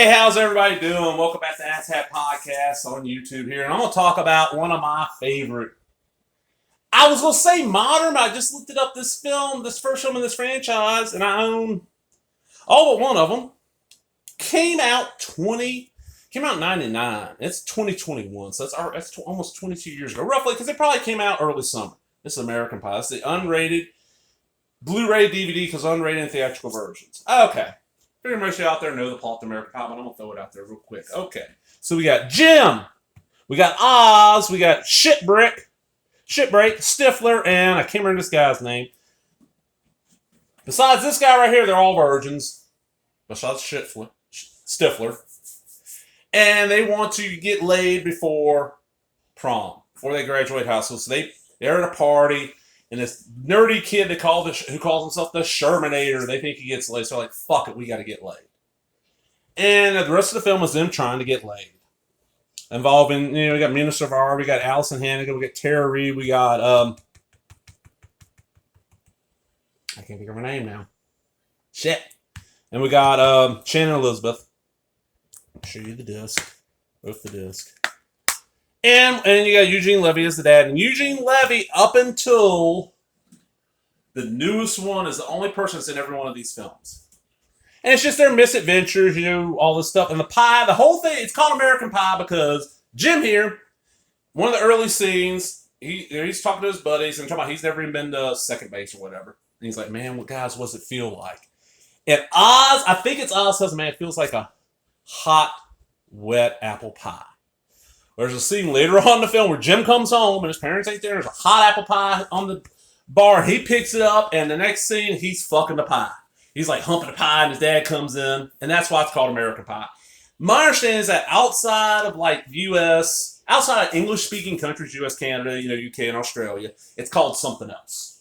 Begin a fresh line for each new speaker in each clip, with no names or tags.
Hey, how's everybody doing? Welcome back to Ass Hat Podcast on YouTube here. And I'm going to talk about one of my favorite. I was going to say modern, but I just looked it up. This first film in this franchise, and I own all but one of them. Came out in 99. It's 2021, so that's almost 22 years ago, roughly, because it probably came out early summer. This is American Pie. It's the unrated Blu-ray DVD because unrated and theatrical versions. Okay. Pretty much out there know the plot to American Pie, but I'm going to throw it out there real quick. Okay. So we got Jim. We got Oz. We got Shipbreak, Stifler, and I can't remember this guy's name. Besides this guy right here, they're all virgins. Besides Stifler. And they want to get laid before prom, before they graduate high school. So they're at a party. And this nerdy kid who calls himself the Shermanator, they think he gets laid. So they're like, fuck it, we got to get laid. And the rest of the film is them trying to get laid. Involving, we got Mina Savara, we got Allison Hannigan, we got Tara Reid, we got, I can't think of her name now. Shit. And we got Shannon Elizabeth. I'll show you the disc. Both the disc. And you got Eugene Levy as the dad. And Eugene Levy, up until the newest one, is the only person that's in every one of these films. And it's just their misadventures, all this stuff. And the pie, the whole thing, it's called American Pie because Jim here, one of the early scenes, he's talking to his buddies and talking about he's never even been to second base or whatever. And he's like, man, guys, what's it feel like? And Oz, I think it's Oz says, man, it feels like a hot, wet apple pie. There's a scene later on in the film where Jim comes home and his parents ain't there. There's a hot apple pie on the bar. He picks it up, and the next scene, he's fucking the pie. He's like humping the pie, and his dad comes in, and that's why it's called American Pie. My understanding is that outside of outside of English-speaking countries, US, Canada, UK, and Australia, it's called something else.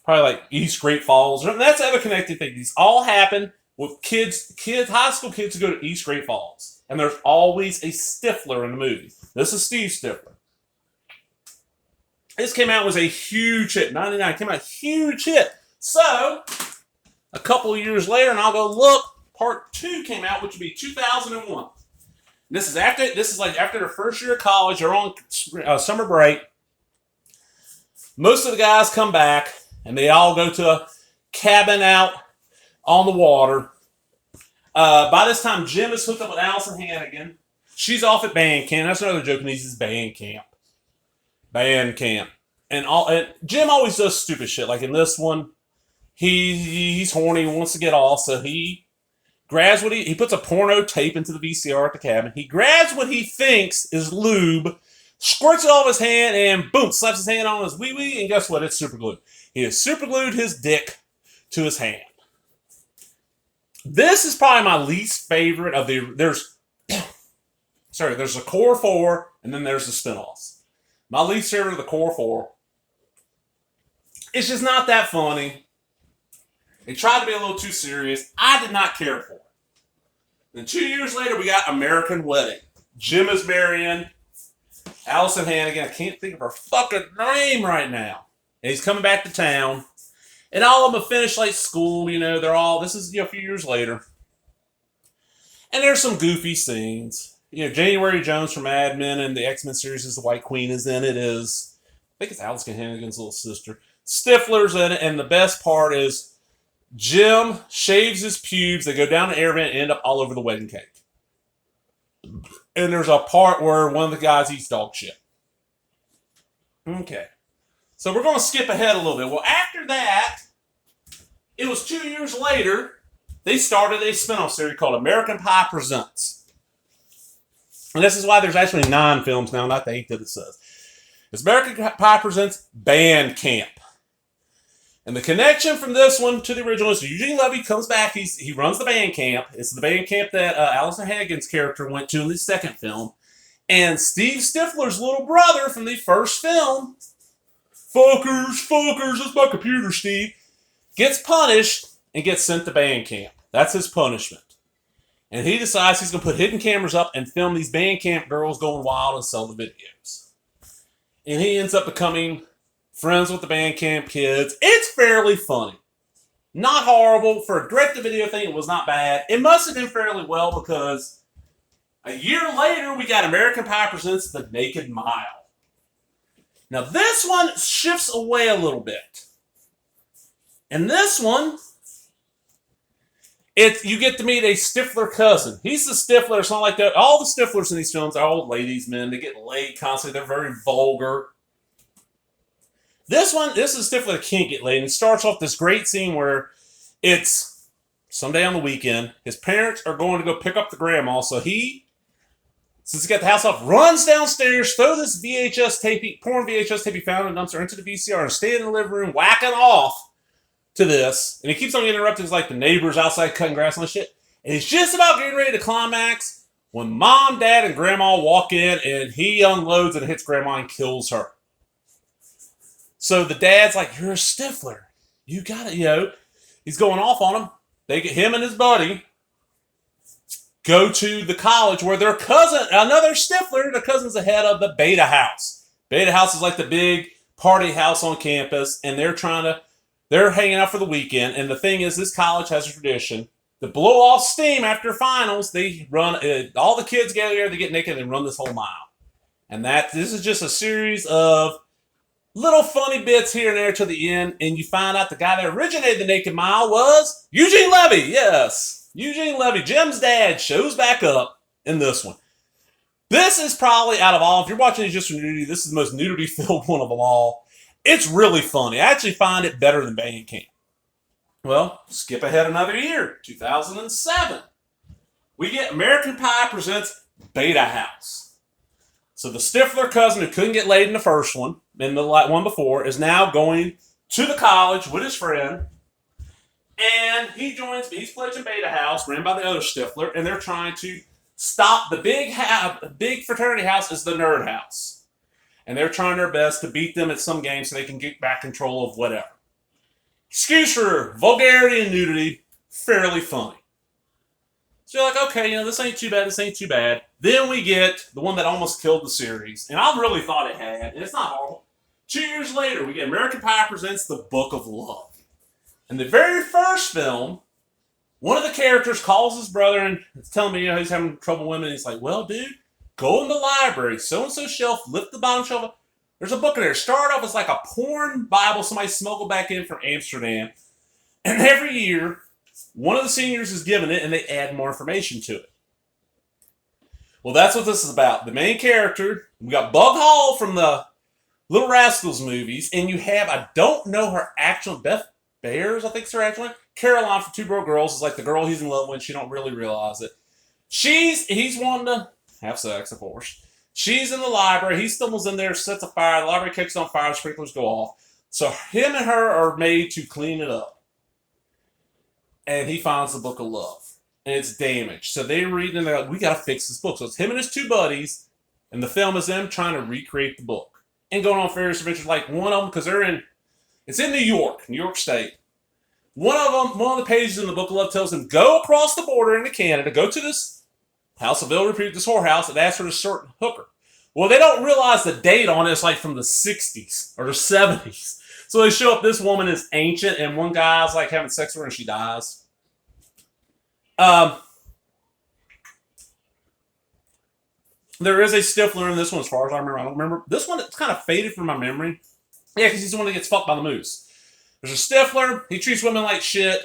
Probably like East Great Falls. And that's the other connected thing. These all happen with kids, high school kids who go to East Great Falls. And there's always a Stifler in the movie. This is Steve Stifler. This came out, was a huge hit. 99 came out, a huge hit. So, a couple of years later, and I'll go look, part 2 came out, which would be 2001. This is after their first year of college. They're on summer break. Most of the guys come back, and they all go to a cabin out on the water. By this time, Jim is hooked up with Allison Hannigan. She's off at band camp. That's another joke in these is band camp. Band camp. And Jim always does stupid shit. Like in this one, he's horny, wants to get off, so he grabs he puts a porno tape into the VCR at the cabin. He grabs what he thinks is lube, squirts it all of his hand, and boom, slaps his hand on his wee-wee, and guess what? It's super glued. He has super glued his dick to his hand. This is probably my least favorite of there's a core 4, and then there's the spinoffs. My least favorite of the core 4. It's just not that funny. They tried to be a little too serious. I did not care for it. Then 2 years later, we got American Wedding. Jim is marrying Allison Hannigan. I can't think of her fucking name right now. And he's coming back to town. And all of them have finished school, this is, a few years later. And there's some goofy scenes. January Jones from Mad Men and the X-Men series is the White Queen is in it. I think it's Allison Hannigan's little sister. Stifler's in it, and the best part is Jim shaves his pubes. They go down an air vent and end up all over the wedding cake. And there's a part where one of the guys eats dog shit. Okay. So we're going to skip ahead a little bit. Well, after that, it was 2 years later, they started a spinoff series called American Pie Presents. And this is why there's actually 9 films now, not the 8 that it says. It's American Pie Presents Band Camp. And the connection from this one to the original is Eugene Levy comes back. He runs the band camp. It's the band camp that Allison Hannigan's character went to in the second film. And Steve Stifler's little brother from the first film, fuckers, that's my computer, Steve, gets punished and gets sent to band camp. That's his punishment. And he decides he's going to put hidden cameras up and film these band camp girls going wild and sell the videos. And he ends up becoming friends with the band camp kids. It's fairly funny. Not horrible. For a direct-to-video thing, it was not bad. It must have been fairly well because a year later, we got American Pie Presents The Naked Mile. Now, this one shifts away a little bit. And this one, you get to meet a Stifler cousin. He's the Stifler. It's not like that. All the Stiflers in these films are old ladies, men. They get laid constantly. They're very vulgar. This is Stifler that can't get laid. And it starts off this great scene where it's someday on the weekend. His parents are going to go pick up the grandma. So he, since he got the house off, runs downstairs, throws this porn VHS tape he found in the dumpster into the VCR and stay in the living room whacking off to this. And he keeps on getting interrupted. It's like the neighbors outside cutting grass and shit. And he's just about getting ready to climax when Mom, Dad, and Grandma walk in and he unloads and hits Grandma and kills her. So the dad's like, you're a Stifler. You got it, He's going off on him. They get him and his buddy go to the college where their cousin, another Stifler, the cousin's the head of the Beta House. Beta House is like the big party house on campus, and they're hanging out for the weekend. And the thing is, this college has a tradition to blow off steam after finals. They run, all the kids get there, they get naked and run this whole mile. And this is just a series of little funny bits here and there to the end, and you find out the guy that originated the Naked Mile was Eugene Levy. Yes, Eugene Levy, Jim's dad, shows back up in this one. This is probably, out of all, if you're watching these just for nudity, this is the most nudity-filled one of them all. It's really funny. I actually find it better than Bandcamp. Well, skip ahead another year, 2007. We get American Pie Presents Beta House. So the Stifler cousin who couldn't get laid in the first one, in the one before, is now going to the college with his friend. And he's pledging Beta House, ran by the other Stifler, and they're trying to stop the big fraternity house is the Nerd House. And they're trying their best to beat them at some game so they can get back control of whatever. Excuse for vulgarity and nudity, fairly funny. So you're like, okay, this ain't too bad. Then we get the one that almost killed the series, and I really thought it had, and it's not horrible. 2 years later, we get American Pie Presents The Book of Love. In the very first film, one of the characters calls his brother and is telling me, he's having trouble with women, and he's like, well, dude, go in the library, so-and-so shelf, lift the bottom shelf up. There's a book in there. Start off as like a porn Bible somebody smuggled back in from Amsterdam. And every year, one of the seniors is given it, and they add more information to it. Well, that's what this is about. The main character, we got Bug Hall from the Little Rascals movies, and you have, I don't know her actual, Beth Bears, I think is her actual name. Caroline from Two Broke Girls is like the girl he's in love with. She don't really realize it. He's wanting to have sex, of course. She's in the library. He stumbles in there, sets a fire. The library catches on fire. The sprinklers go off. So him and her are made to clean it up. And he finds the Book of Love. And it's damaged. So they read and they're like, we got to fix this book. So it's him and his two buddies. And the film is them trying to recreate the book. And going on various adventures. Like one of them, because it's in New York State. One of the pages in the Book of Love tells them, go across the border into Canada, go to this house of ill repute, this whorehouse, and ask for a certain hooker. Well, they don't realize the date on it is like from the 60s or the 70s. So they show up, this woman is ancient, and one guy's like having sex with her and she dies. There is a Stifler in this one as far as I remember. I don't remember. This one, it's kind of faded from my memory. Yeah, because he's the one that gets fucked by the moose. There's a Stifler. He treats women like shit.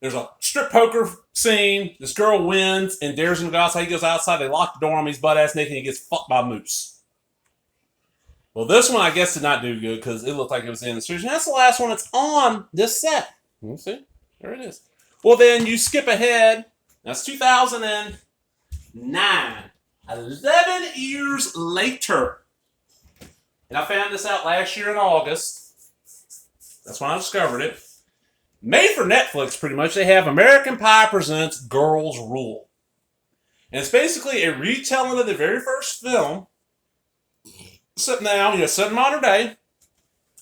There's a strip poker scene. This girl wins and dares him to go outside. He goes outside. They lock the door on him. He's butt ass naked and he gets fucked by a moose. Well, this one, I guess, did not do good because it looked like it was the end of the series. And that's the last one that's on this set. You see? There it is. Well, then you skip ahead. That's 2009. 11 years later. And I found this out last year in August. That's when I discovered it. Made for Netflix, pretty much. They have American Pie Presents Girls Rule. And it's basically a retelling of the very first film. Set now, set in modern day.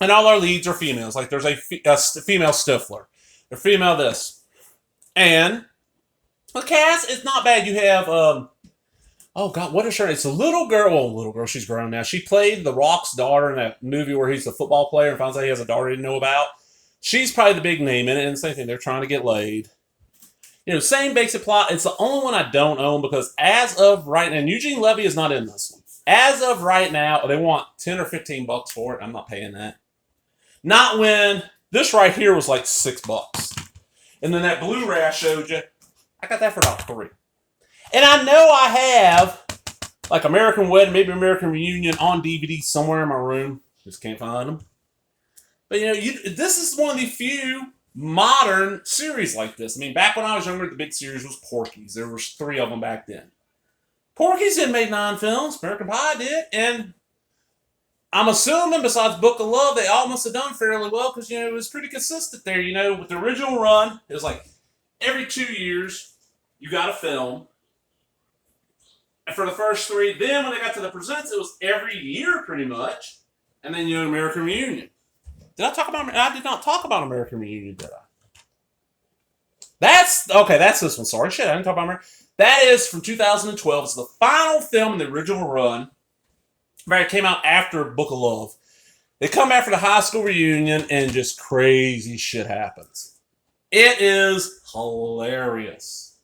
And all our leads are females. Like there's a female Stifler. They're female this. And the cast is not bad. You have, oh God, what is her name? It's a little girl. Well, little girl, she's grown now. She played The Rock's daughter in that movie where he's the football player and finds out he has a daughter he didn't know about. She's probably the big name in it, and same thing. They're trying to get laid. You know, same basic plot. It's the only one I don't own because as of right now, and Eugene Levy is not in this one. As of right now, they want $10 or $15 for it. I'm not paying that. Not when this right here was like $6. And then that Blu-ray I showed you, I got that for about $3. And I know I have like American Wedding, maybe American Reunion on DVD somewhere in my room. Just can't find them. But you know, this is one of the few modern series like this. I mean, back when I was younger, the big series was Porky's. There was 3 of them back then. Porky's had made 9 films. American Pie did. And I'm assuming besides Book of Love, they all must have done fairly well because, you know, it was pretty consistent there. You know, with the original run, it was like every 2 years, you got a film. And for the first 3, then when they got to the Presents, it was every year pretty much. And then, you know, American Reunion. I did not talk about American Reunion, did I? That's this one. Sorry, shit, I didn't talk about American. That is from 2012. It's the final film in the original run. Right, it came out after Book of Love. They come after the high school reunion and just crazy shit happens. It is hilarious.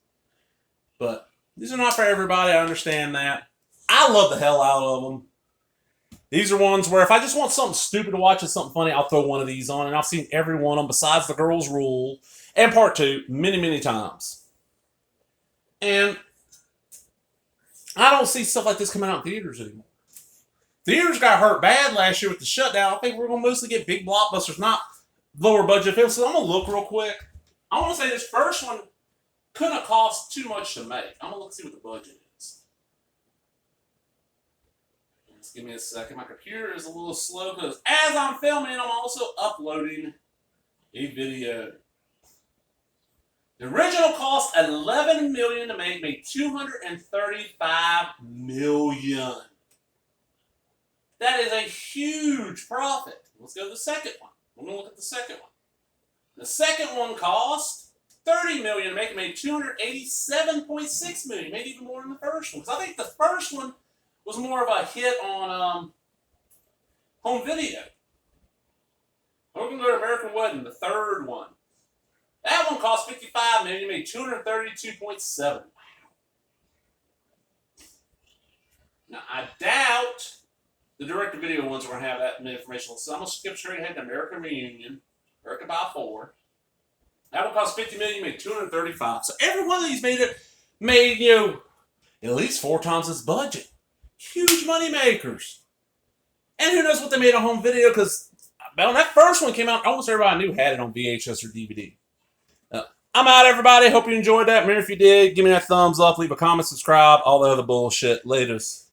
But these are not for everybody. I understand that. I love the hell out of them. These are ones where if I just want something stupid to watch and something funny, I'll throw one of these on. And I've seen every one of them besides The Girls Rule and Part 2 many, many times. And I don't see stuff like this coming out in theaters anymore. Theaters got hurt bad last year with the shutdown. I think we're going to mostly get big blockbusters, not lower budget films. So I'm going to look real quick. I want to say this first one couldn't have cost too much to make. I'm going to look see what the budget is. Just give me a second. My computer is a little slow because as I'm filming, I'm also uploading a video. The original cost $11 million to make, made $235 million. That is a huge profit. Let's go to the second one. We're going to look at the second one. The second one cost $30 million to make, it made $287.6 million. Made even more than the first one. Because I think the first one was more of a hit on home video. We're going to go to American Wedding, the third one. That one cost $55 million, made $232.7 million. Now, I doubt the direct-to-video ones are going to have that information. So I'm going to skip straight ahead to American Reunion, American Pie 4. That one cost $50 million, made $235 million. So every one of these made you know, at least 4 times its budget. Huge money makers. And who knows what they made on home video, because when that first one came out, almost everybody I knew had it on VHS or DVD. I'm out, everybody. Hope you enjoyed that. Remember, if you did, give me that thumbs up, leave a comment, subscribe, all the other bullshit. Laters.